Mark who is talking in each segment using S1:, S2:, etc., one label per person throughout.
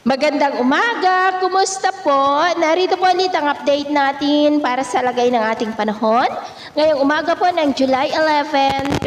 S1: Magandang umaga! Kumusta po? Narito po ulit ang update natin para sa lagay ng ating panahon. Ngayong umaga po ng July 11,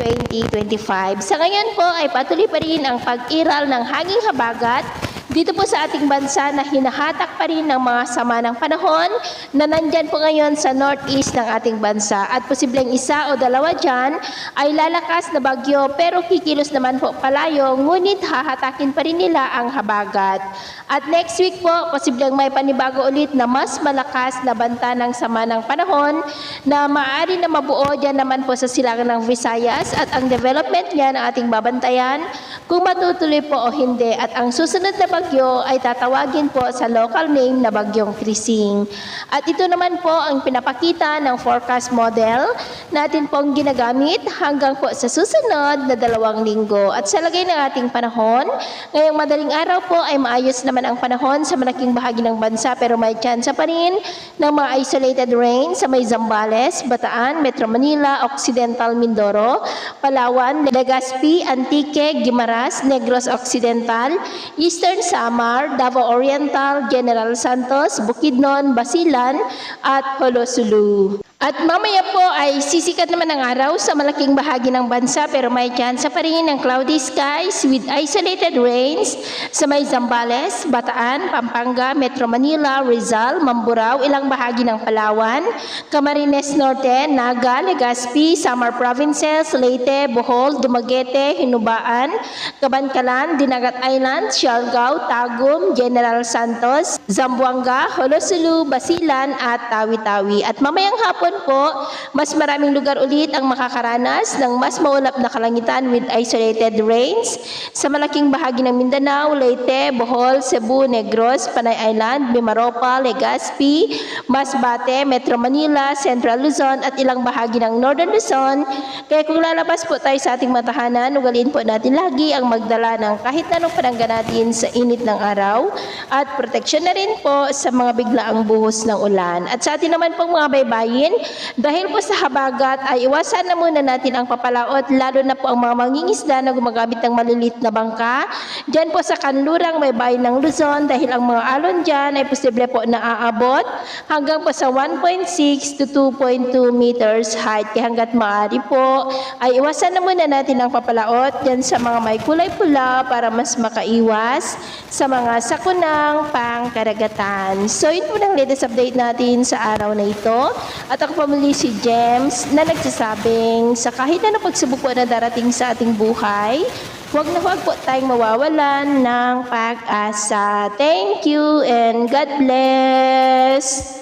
S1: 2025. Sa ngayon po ay patuloy pa rin ang pag-iral ng hanging habagat dito po sa ating bansa na hinahatak pa rin ng mga sama ng panahon na nandyan po ngayon sa northeast ng ating bansa. At posibleng isa o dalawa dyan ay lalakas na bagyo pero kikilos naman po palayo, ngunit hahatakin pa rin nila ang habagat. At next week po, posibleng may panibago ulit na mas malakas na banta ng sama ng panahon na maaari na mabuo dyan naman po sa silangan ng Visayas at ang development niya ng ating babantayan kung matutuloy po o hindi. At ang susunod na bagyo ay tatawagin po sa local name na Bagyong Krising. At ito naman po ang pinapakita ng forecast model natin pong ginagamit hanggang po sa susunod na 2 linggo. At sa lagay ng ating panahon, ngayong madaling araw po ay maayos naman ang panahon sa malaking bahagi ng bansa pero may tsansa pa rin ng mga isolated rain sa may Zambales, Bataan, Metro Manila, Occidental Mindoro, Palawan, Legazpi, Antique, Guimaras, Negros Occidental, Eastern Samar, Davao Oriental, General Santos, Bukidnon, Basilan at Holosulu. At mamaya po ay sisikat naman ang araw sa malaking bahagi ng bansa pero may tsansa pa rin ng cloudy skies with isolated rains sa may Zambales, Bataan, Pampanga, Metro Manila, Rizal, Mamburao, ilang bahagi ng Palawan, Camarines Norte, Naga, Legazpi, Samar Provinces, Leyte, Bohol, Dumaguete, Hinubaan, Cabancalan, Dinagat Island, Siargao, Tagum, General Santos, Zamboanga, Holosulu, Basilan at Tawi-Tawi. At mamayang hapon po, mas maraming lugar ulit ang makakaranas ng mas maulap na kalangitan with isolated rains sa malaking bahagi ng Mindanao, Leyte, Bohol, Cebu, Negros, Panay Island, Mimaropa, Legazpi, Masbate, Metro Manila, Central Luzon at ilang bahagi ng Northern Luzon. Kaya kung lalabas po tayo sa ating matahanan, ugaliin po natin lagi ang magdala ng kahit anong panangga natin sa init ng araw at proteksyon na rin po sa mga biglaang buhos ng ulan. At sa atin naman pong mga baybayin, dahil po sa habagat ay iwasan na muna natin ang papalaot, lalo na po ang mga mangingisda na gumagamit ng maliliit na bangka. Diyan po sa kanlurang may bayan ng Luzon dahil ang mga alon dyan ay posible po na aabot hanggang po sa 1.6 to 2.2 meters height. Kaya hanggat maaari po ay iwasan na muna natin ang papalaot dyan sa mga may kulay pula para mas makaiwas sa mga sakunang pangkaragatan. So yun po ang latest update natin sa araw na ito. At ako po muli si James na nagsasabing sa kahit na pagsubok po na darating sa ating buhay, huwag na huwag po tayong mawawalan ng pag-asa. Thank you and God bless!